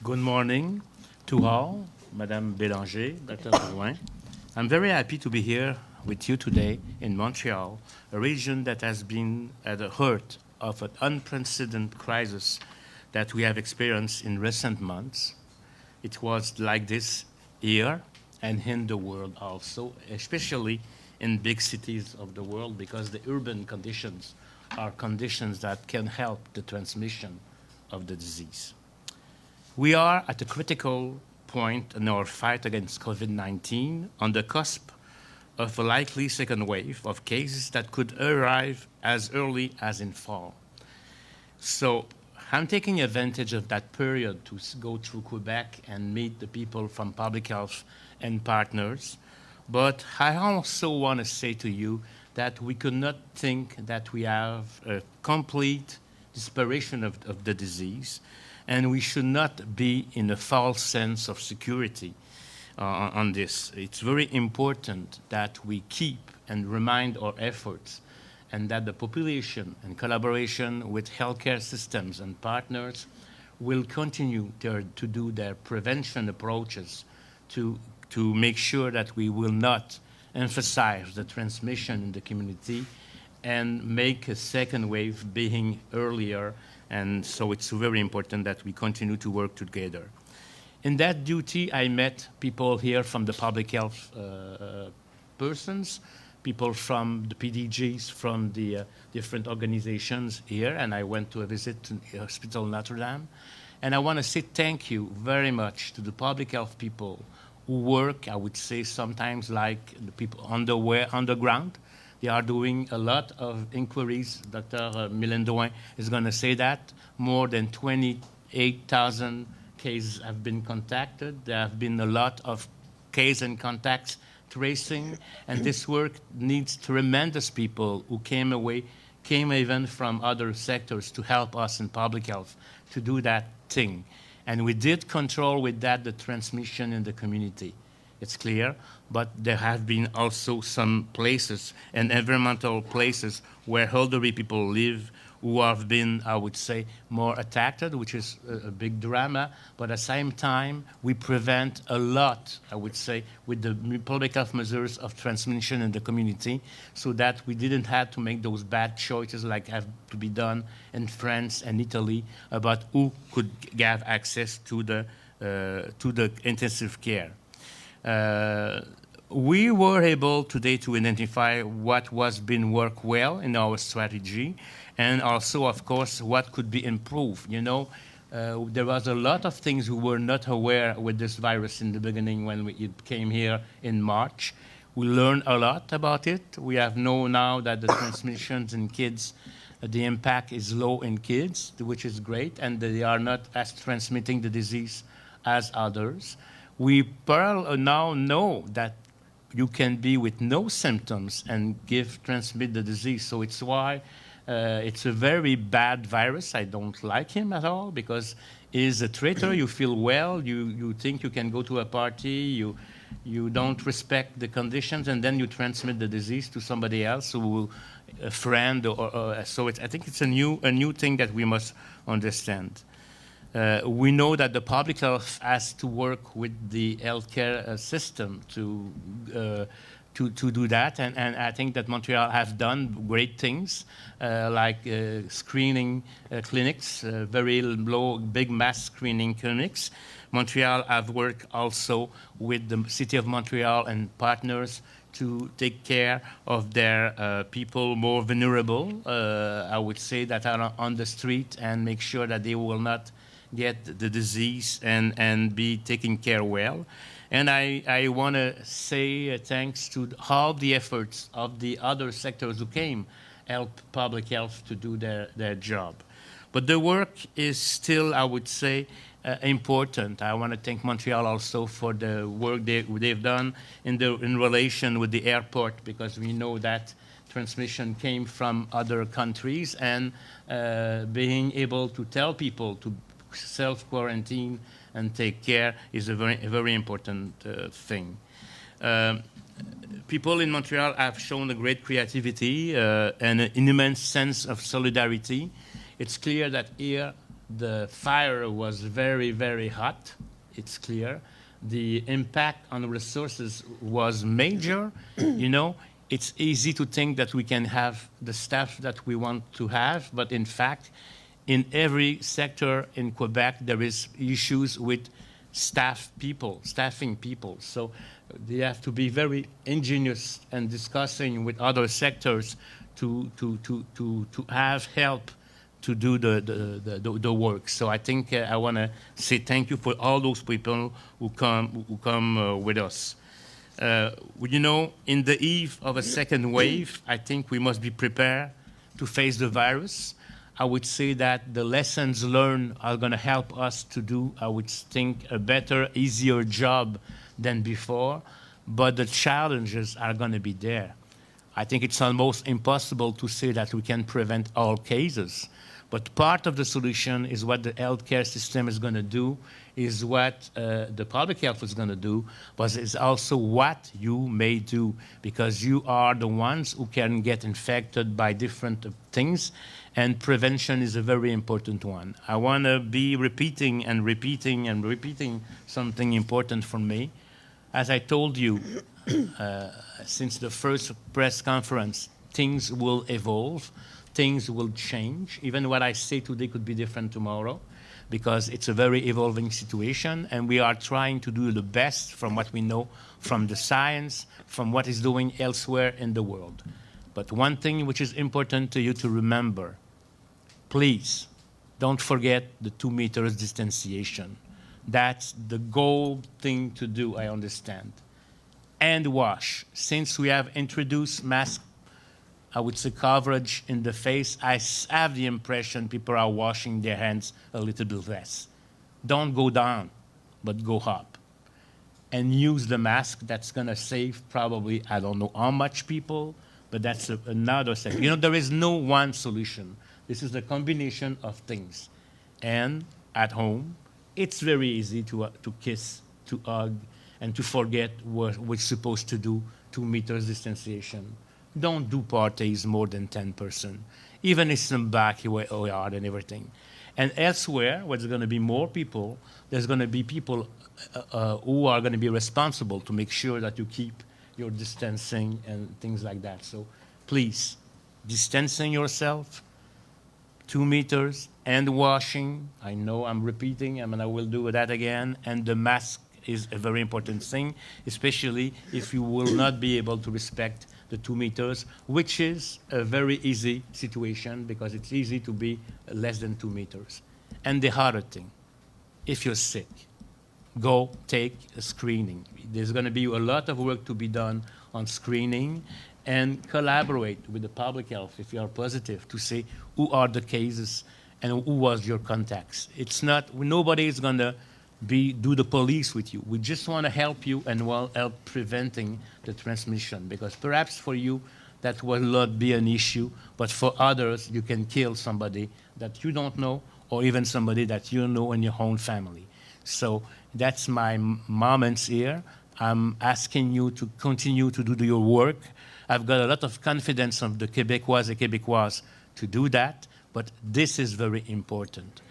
Good morning to all, Madame Bélanger, Dr. Drouin. I'm very happy to be here with you today in Montreal, a region that has been at the heart of an unprecedented crisis that we have experienced in recent months. It was like this here and in the world also, especially in big cities of the world, because the urban conditions are conditions that can help the transmission of the disease. We are at a critical point in our fight against COVID-19 on the cusp of a likely second wave of cases that could arrive as early as in fall. So I'm taking advantage of that period to go through Quebec and meet the people from public health and partners. But I also want to say to you that we could not think that we have a complete disparation of the disease, and we should not be in a false sense of security on this. It's very important that we keep and remind our efforts and that the population, in collaboration with healthcare systems and partners, will continue to do their prevention approaches to make sure that we will not emphasize the transmission in the community and make a second wave being earlier. And so it's very important that we continue to work together. In that duty, I met people here from the public health persons, people from the PDGs, from the different organizations here, and I went to a visit to the Hospital Notre Dame. And I want to say thank you very much to the public health people who work, I would say sometimes like the people underground. They are doing a lot of inquiries. Dr. Milendouin is going to say that. More than 28,000 cases have been contacted. There have been a lot of case and contacts tracing, and this work needs tremendous people who came even from other sectors to help us in public health to do that thing. And we did control with that the transmission in the community. It's clear, but there have been also some places and environmental places where elderly people live who have been, I would say, more attacked, which is a big drama. But at the same time, we prevent a lot, I would say, with the public health measures of transmission in the community, so that we didn't have to make those bad choices like have to be done in France and Italy about who could have access to the intensive care. We were able today to identify what was being worked well in our strategy, and also, of course, what could be improved. You know, there was a lot of things we were not aware with this virus in the beginning when it came here in March. We learned a lot about it. We have known now that the transmissions in kids, the impact is low in kids, which is great, and they are not as transmitting the disease as others. We now know that you can be with no symptoms and transmit the disease. So it's why it's a very bad virus. I don't like him at all because he's a traitor. You feel well. You think you can go to a party. You don't respect the conditions, and then you transmit the disease to somebody else, a friend. So I think it's a new thing that we must understand. We know that the public health has to work with the healthcare system to do that, and I think that Montreal has done great things like screening clinics, very low, big mass screening clinics. Montreal have worked also with the City of Montreal and partners to take care of their people more vulnerable, I would say, that are on the street, and make sure that they will not get the disease and be taken care well. And I want to say thanks to all the efforts of the other sectors who came help public health to do their job. But the work is still, I would say, important. I want to thank Montreal also for the work they've done in relation with the airport, because we know that transmission came from other countries, and being able to tell people to self-quarantine and take care is a very important thing. People in Montreal have shown a great creativity and an immense sense of solidarity. It's clear that here The fire was very, very hot. It's clear. The impact on resources was major. You know, it's easy to think that we can have the staff that we want to have, but in fact, in every sector in Quebec, there is issues with staffing people. So they have to be very ingenious and discussing with other sectors to have help to do the work. So I think I want to say thank you for all those people who come with us. You know, in the eve of a second wave, I think we must be prepared to face the virus. I would say that the lessons learned are going to help us to do, I would think, a better, easier job than before, but the challenges are going to be there. I think it's almost impossible to say that we can prevent all cases, but part of the solution is what the healthcare system is going to do, is what the public health is going to do, but it's also what you may do, because you are the ones who can get infected by different things, and prevention is a very important one. I want to be repeating and repeating and repeating something important for me. As I told you, since the first press conference, things will evolve, things will change. Even what I say today could be different tomorrow, because it's a very evolving situation, and we are trying to do the best from what we know from the science, from what is doing elsewhere in the world. But one thing which is important to you to remember, please don't forget the 2 meters distanciation. That's the gold thing to do, I understand. And wash. Since we have introduced mask, I would say, coverage in the face, I have the impression people are washing their hands a little bit less. Don't go down, but go up. And use the mask. That's going to save probably, I don't know how much people, but that's another sector. You know, there is no one solution. This is a combination of things. And at home, it's very easy to kiss, to hug, and to forget what we're supposed to do, 2 meters distanciation. Don't do parties more than 10%, even if some backyard and everything. And elsewhere, where there's going to be more people, there's going to be people who are going to be responsible to make sure that you keep your distancing and things like that. So please, distancing yourself, 2 meters, and washing. I know I'm repeating, and I will do that again. And the mask is a very important thing, especially if you will not be able to respect the 2 meters, which is a very easy situation because it's easy to be less than 2 meters. And the harder thing, if you're sick, go take a screening. There's going to be a lot of work to be done on screening, and collaborate with the public health if you are positive to say who are the cases and who was your contacts. It's not, nobody is going to do the police with you. We just want to help you and help preventing the transmission, because perhaps for you that will not be an issue, but for others you can kill somebody that you don't know, or even somebody that you know in your own family. So that's my moments here. I'm asking you to continue to do your work. I've got a lot of confidence of the Québécois and Québécoises to do that, but this is very important.